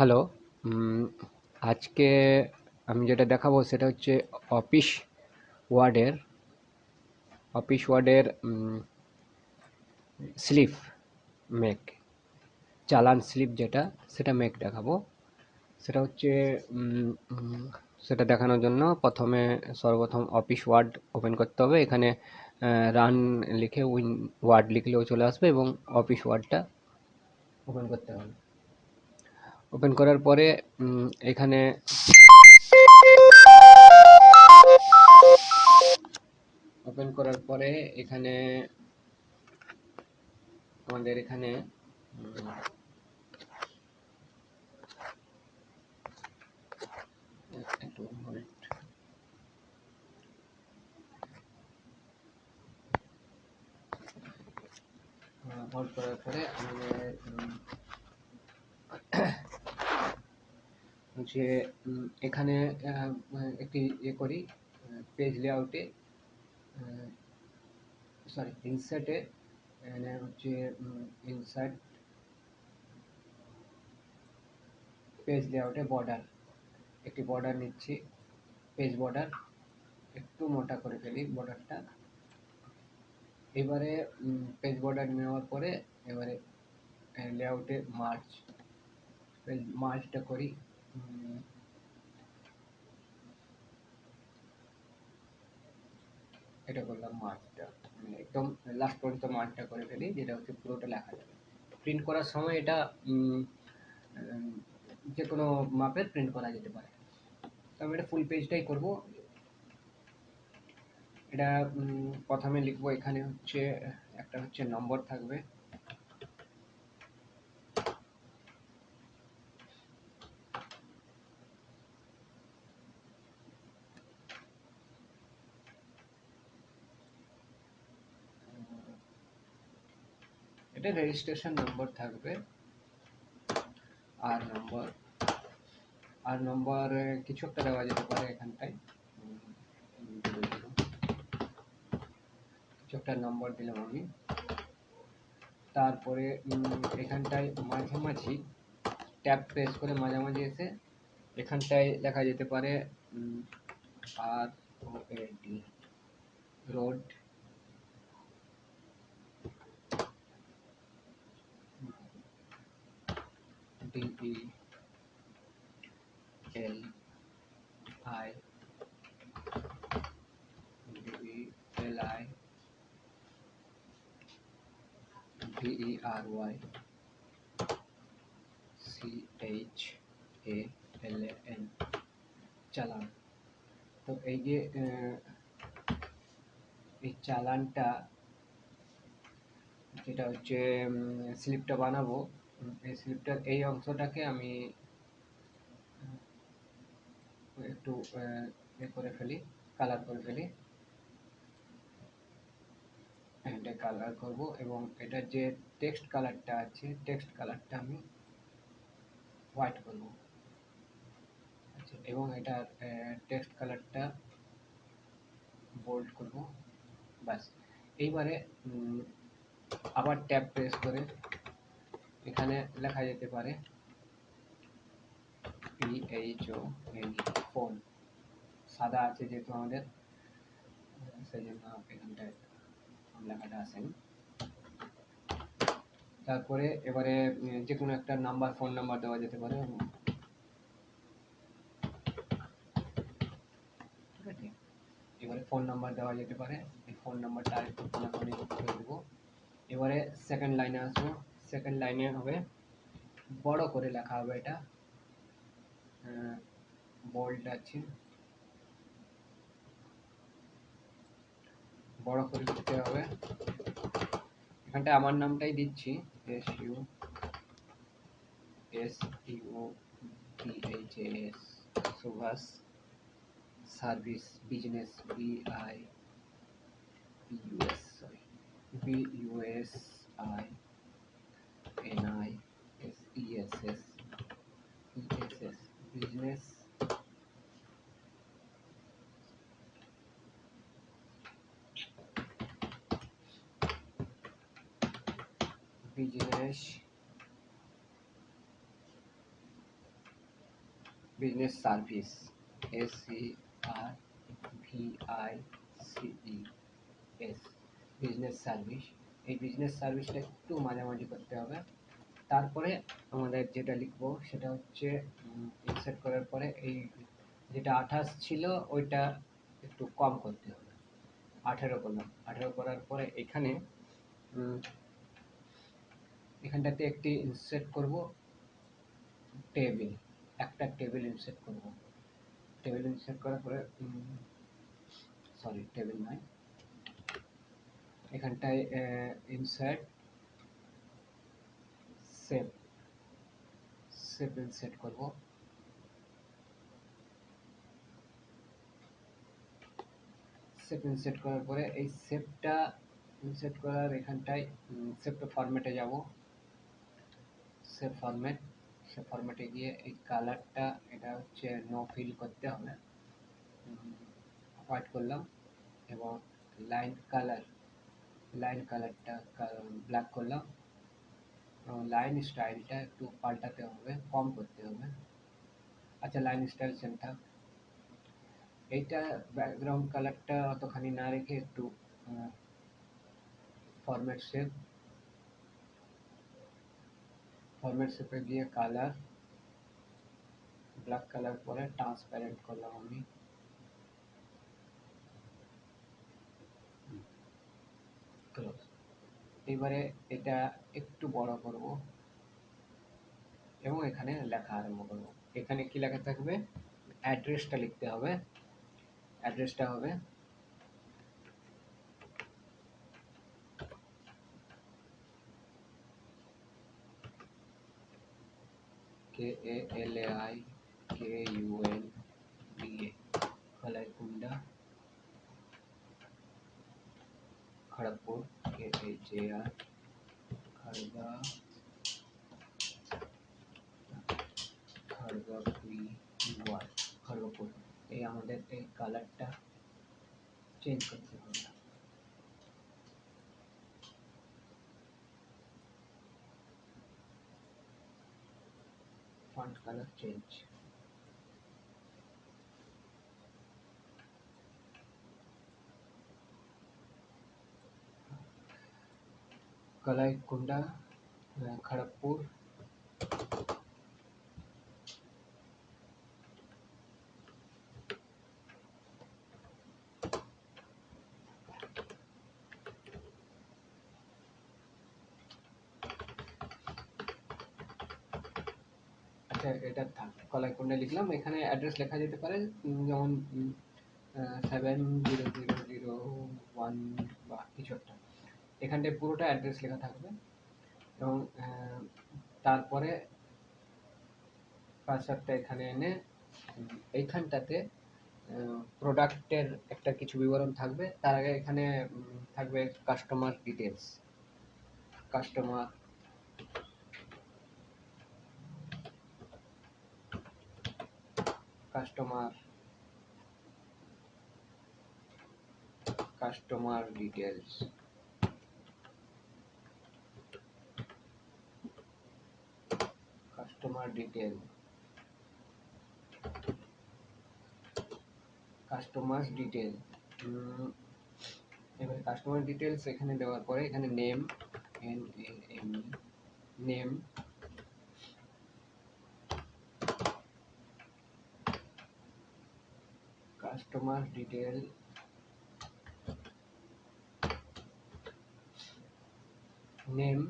Hello. উম, আজকে আমি যেটা দেখাবো সেটা হচ্ছে অফিস ওয়ার্ডের অফিস ওয়ার্ডের স্লিপ মেক চালান স্লিপ যেটা সেটা মেক দেখাবো। সেটা হচ্ছে উম, উম, সেটা দেখানোর জন্য সর্বপ্রথম অফিস ওয়ার্ড ওপেন করতে হবে। এখানে রান লিখে ওয়ার্ড লিখলেও চলে আসবে এবং অফিস ওয়ার্ডটা ওপেন করতে হবে। ওপেন করার পরে এখানে ওপেন করার পরে এখানে আমাদের এখানে উম, একটু hold hold করার পরে আমাদের হচ্ছে এখানে একটি করি পেজ লেআউটে, সরি ইনসার্টে, এখানে হচ্ছে ইনসার্ট পেজ লেআউটে বর্ডার, একটি বর্ডার নিচ্ছি, পেজ বর্ডার একটু মোটা করে ফেলি বর্ডারটা। এবারে পেজ বর্ডার নেওয়ার পরে এবারে লেআউটে মার্জটা করি। এটা করলাম মার্কটা, মানে একদম লাস্ট পর্যন্ত মার্কটা করে ফেলি, যেটা হচ্ছে পুরোটা লেখা যাবে। প্রিন্ট করার সময় এটা যে কোনো মাপের প্রিন্ট করা যেতে পারে। তো আমি এটা ফুল পেজটাই করব। এটা প্রথমে লিখবো, এখানে হচ্ছে একটা হচ্ছে নম্বর থাকবে, এটা রেজিস্ট্রেশন নম্বর থাকবে। আর নম্বর আর নম্বর কিছু একটা দেওয়া যেতে পারে এখানটায়। কিছু একটা নম্বর দিলাম আমি। তারপরে এখানটায় মাঝামাঝি ট্যাব প্রেস করে মাঝামাঝি এসে এখানটায় লেখা যেতে পারে R O D, road, D E L I, D E L I D E R Y C H A L N, চালান। তো এই যে এই চালানটা, যেটা হচ্ছে স্লিপটা বানাবো, এই স্লিপটার এই অংশটাকে আমি একটু করে ফেলি, কালার করে ফেলি। এটা কালার করব এবং এটার যে টেক্সট কালারটা আছে, টেক্সট কালারটা আমি হোয়াইট করব। আচ্ছা, এবং এটার টেক্সট কালারটা বোল্ড করব। ব্যাস। এইবারে আবার ট্যাব প্রেস করে এখানে লেখা যেতে পারে PHONE, ফোন। সাদা আছে যেহেতু আমাদের, সেই জন্য এখানটায় লেখাটা আসেনি। তারপরে এবারে যে কোনো একটা নাম্বার, ফোন নাম্বার দেওয়া যেতে পারে। ঠিক আছে, এবারে ফোন নাম্বার দেওয়া যেতে পারে। এই ফোন নাম্বারটা আরেকটু কোনাকুনি করে দেবো। এবারে সেকেন্ড লাইনে আসবো। সেকেন্ড লাইনে হবে বড় করে লেখা হবে, এটা বোল্ড আছে, বড় করে লিখতে হবে। এখানটা আমার নামটাই দিচ্ছি, SUBHAS, Subhas service business, BUSINISS business, business business service, SERVICES, business service. এই বিজনেস সার্ভিসটা একটু মাঝামাঝি করতে হবে। তারপরে আমাদের যেটা লিখবো সেটা হচ্ছে ইনসার্ট করার পরে এই যেটা 28 ছিল ওইটা একটু কম করতে হবে, 18 করলাম। 18 করার পরে এখানে এখানটাতে একটি ইনসার্ট করব টেবিল, একটা টেবিল ইনসার্ট করব। টেবিল ইনসার্ট করার পরে সরি টেবিল নয়, এখানটায় ইনসার্ট সেভ, সেভ ইনসার্ট করব। সেভ ইনসার্ট করার পরে এই সেভটা ইনসার্ট করার এখানটায় সেভটা ফরম্যাটে যাব, সেভ ফরম্যাট। সেভ ফরম্যাটে গিয়ে এই কালারটা এটা হচ্ছে নো ফিল করতে হবে, হোয়াইট করলাম। এবং লাইন কালারটা ব্ল্যাক করলাম। এবং লাইন স্টাইলটা একটু পাল্টাতে হবে, কম করতে হবে। আচ্ছা লাইন স্টাইল সেম থাক। এইটা ব্যাকগ্রাউন্ড কালারটা অতখানি না রেখে একটু ফরম্যাট শেপে গিয়ে কালার ব্ল্যাক কালার পরে ট্রান্সপারেন্ট করলাম আমি। এবারে এটা একটু বড় করব এবং এখানে লেখা আরম্ভ করব। এখানে কি লেখা থাকবে, অ্যাড্রেসটা লিখতে হবে। অ্যাড্রেসটা হবে KALAIKUNDA, कलाईकुंडा, खड़गपुर, KHAR, खड़गपुर। এই আমাদের এই কালারটা চেঞ্জ করতে হবে। Font colour change. Kalaikunda, Kharagpur. আচ্ছা এটা থাক, কলাইকুণ্ডা লিখলাম। এখানে অ্যাড্রেস লেখা যেতে পারে যেমন 700001 বা কিছু একটা। এখানটায় পুরোটা অ্যাড্রেস লেখা থাকবে। এবং তারপরে কার্সারটা এখানে এনে এইখানটাতে প্রোডাক্টের একটা কিছু বিবরণ থাকবে। তার আগে এখানে থাকবে customer details. Customer details, customer detail, customer detail. এবারে কাস্টমার ডিটেলস এখানে দেওয়ার পরে এখানে name, NAME, name, customer detail, name.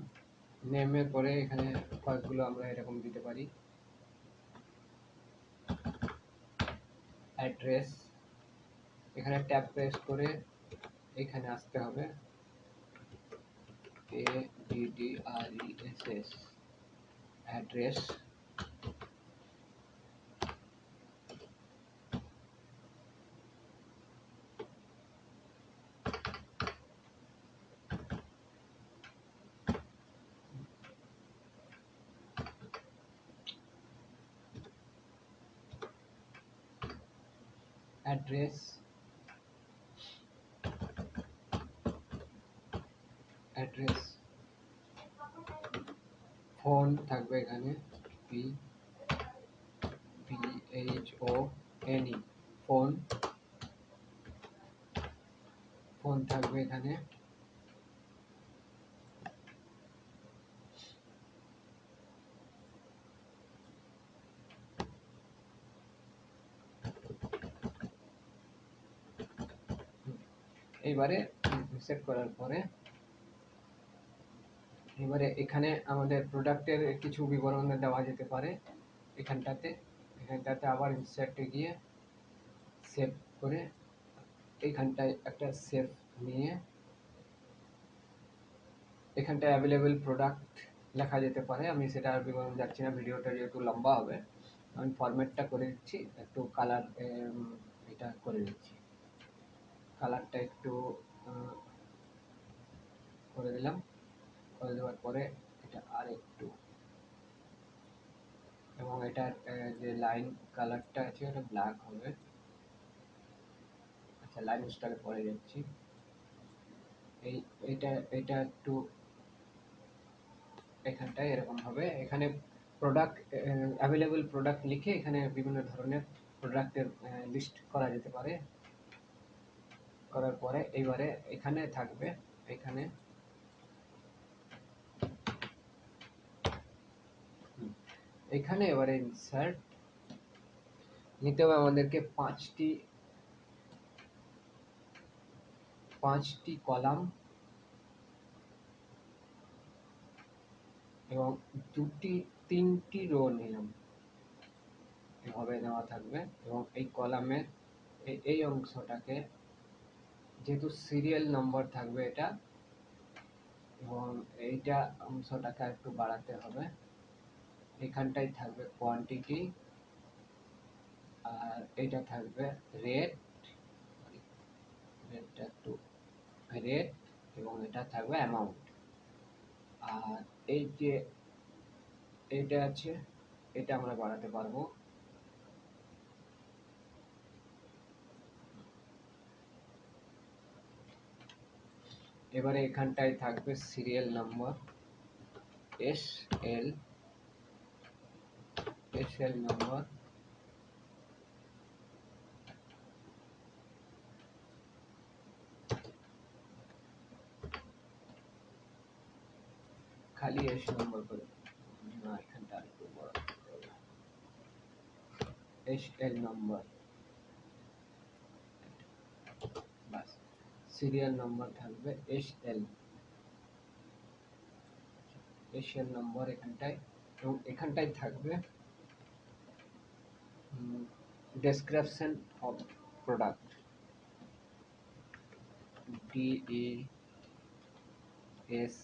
নেমের পরে এখানে কয়েকগুলো আমরা এরকম দিতে পারি। অ্যাড্রেস, এখানে ট্যাব প্রেস করে এখানে আসতে হবে, ADDRESS, address. Address, address, phone থাকবে এখানে, HONE, ফোন, ফোন থাকবে এখানে। এইবারে সেট করার পরে এবারে এখানে আমাদের প্রোডাক্টের কিছু বিবরণ দেওয়া যেতে পারে। এখানটাতে আবার ইনসার্টে গিয়ে সেভ করে এইখানটায় একটা সেভ নিয়ে এখানটায় অ্যাভেলেবেল প্রোডাক্ট লেখা যেতে পারে। আমি সেটা আর বিবরণ যাচ্ছি না, ভিডিওটা যেহেতু লম্বা হবে। আমি ফরম্যাটটা করে দিচ্ছি, একটু কালার এটা করে দিচ্ছি, কালারটা একটু করে দিলাম। করে দেওয়ার পরে এটা আর একটু, এবং এটার যে লাইন কালারটা আছে ওটা ব্ল্যাক হবে। আচ্ছা, লাইন স্টাইলে পরে যাচ্ছি। এটা একটু এখানটায় এরকম হবে। এখানে প্রোডাক্ট অ্যাভেলেবল প্রোডাক্ট লিখে এখানে বিভিন্ন ধরনের প্রোডাক্টের লিস্ট করা যেতে পারে। করার পরে এইবারে এখানে থাকবে, এখানে এখানে এবারে ইনসার্ট নিতে হবে আমাদেরকে পাঁচটি কলাম এবং তিনটি রো নিলাম, এভাবে নেওয়া থাকবে। এবং এই কলামের এই অংশটাকে যেহেতু সিরিয়াল নম্বর থাকবে এটা, এবং এইটা অংশটাকে একটু বাড়াতে হবে। এখানটাই থাকবে কোয়ান্টিটি, আর এটা থাকবে রেট, রেটটা একটু রেট, এবং এটা থাকবে অ্যামাউন্ট। আর এই যে এইটা আছে এটা আমরা বাড়াতে পারবো। এবারে এখানটায় থাকবে সিরিয়াল নাম্বার SL নাম্বার, খালি S নাম্বার করে না, এখানটা একটু বড় করতে হবে। SL নাম্বার, বাস। সিরিয়াল নাম্বার থাকবে SL নাম্বার এখানটায়, এবং এখানটায় থাকবে ডেসক্রিপশন অফ প্রোডাক্ট, DES।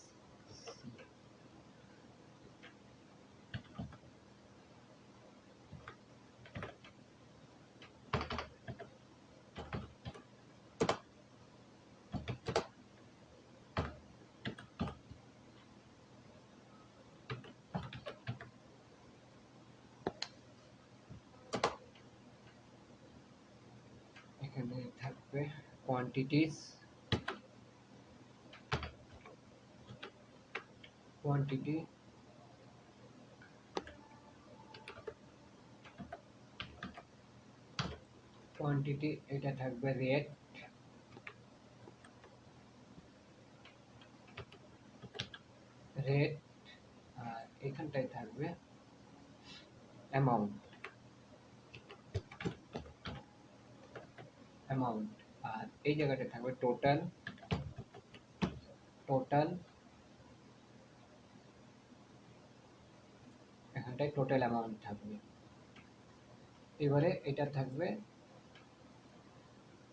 এখানে থাকবে কোয়ান্টিটিস, কোয়ান্টিটি, কোয়ান্টিটি, এটা থাকবে রেট, রেট, আর এখানটায় থাকবে অ্যামাউন্ট, অ্যামাউন্ট। আর এই জায়গাটায় থাকবে টোটাল, টোটাল, এখানটায় টোটাল অ্যামাউন্ট থাকবে। এবারে এটা থাকবে,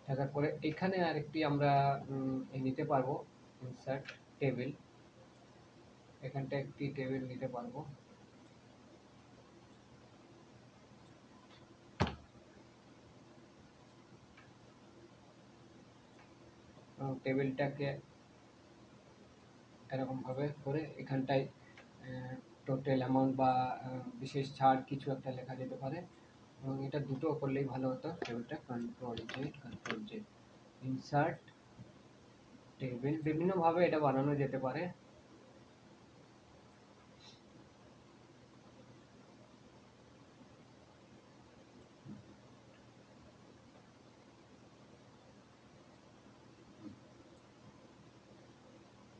থাকার পরে এখানে আরেকটি আমরা নিতে পারবো ইনসার্ট টেবিল, এখানটা একটি টেবিল নিতে পারবো। টেবিলটাকে এরকম ভাবে করে এখানটায় টোটাল অ্যামাউন্ট বা বিশেষ ছাড় কিছু একটা লেখা যেতে পারে। এবং এটা দুটো করলেই ভালো হতো। টেবিলটা কন্ট্রোল জে, ইনসার্ট টেবিল, বিভিন্নভাবে এটা বানানো যেতে পারে।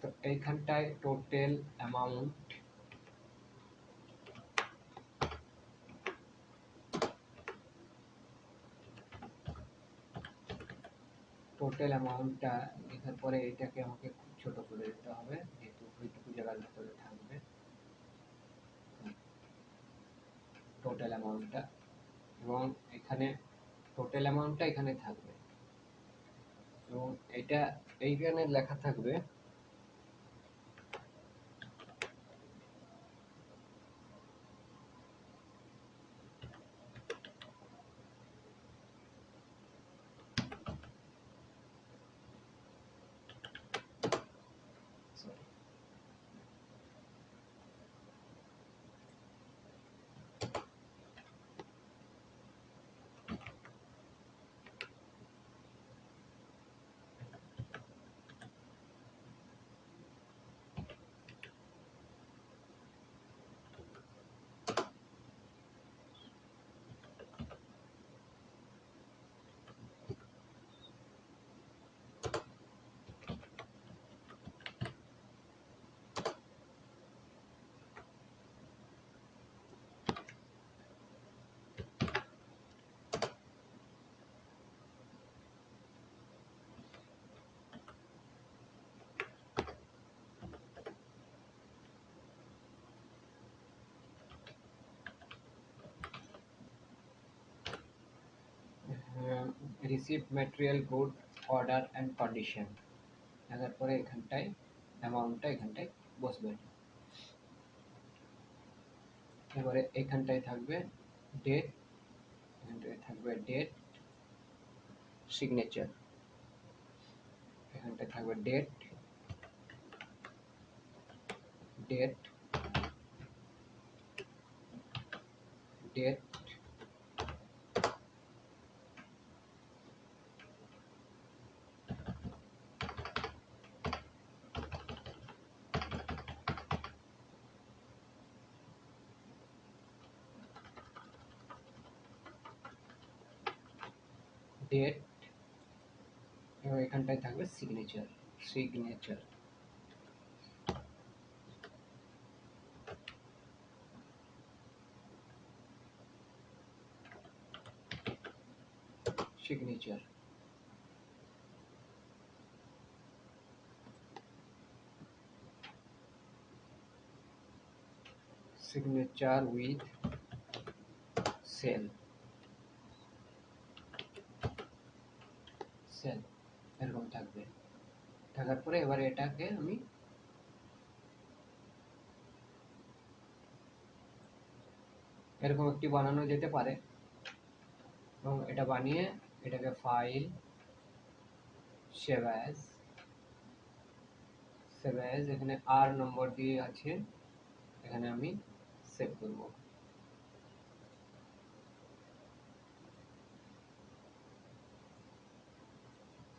তো এইখানটায় টোটাল অ্যামাউন্ট, টোটাল অ্যামাউন্টটা লেখার পরে এটাকে আমাকে খুব ছোট করে দিতে হবে, যেহেতু ওইটুকু জায়গার ভিতরে থাকবে টোটাল অ্যামাউন্টটা, এবং এখানে টোটাল অ্যামাউন্টটা এখানে থাকবে, এবং এটা এইখানে লেখা থাকবে received material good order and condition, লেখার পরে এখানটায় অ্যামাউন্টটা এখানটায় বসবে। এবারে এখানটায় থাকবে ডেট, এখানটায় থাকবে ডেট, সিগনেচার, এখানটায় থাকবে ডেট, ডেট, ডেট, ডেট, এবং এখানটায় থাকবে signature, signature, signature, signature with cell, cell এরকম থাকবে। থাকার পরে এবারে এটাকে আমি এরকম একটি বানানো যেতে পারে, এবং এটা বানিয়ে এটাকে file, save as, save as, এখানে আর নম্বর দিয়ে আছে, এখানে আমি সেভ করব।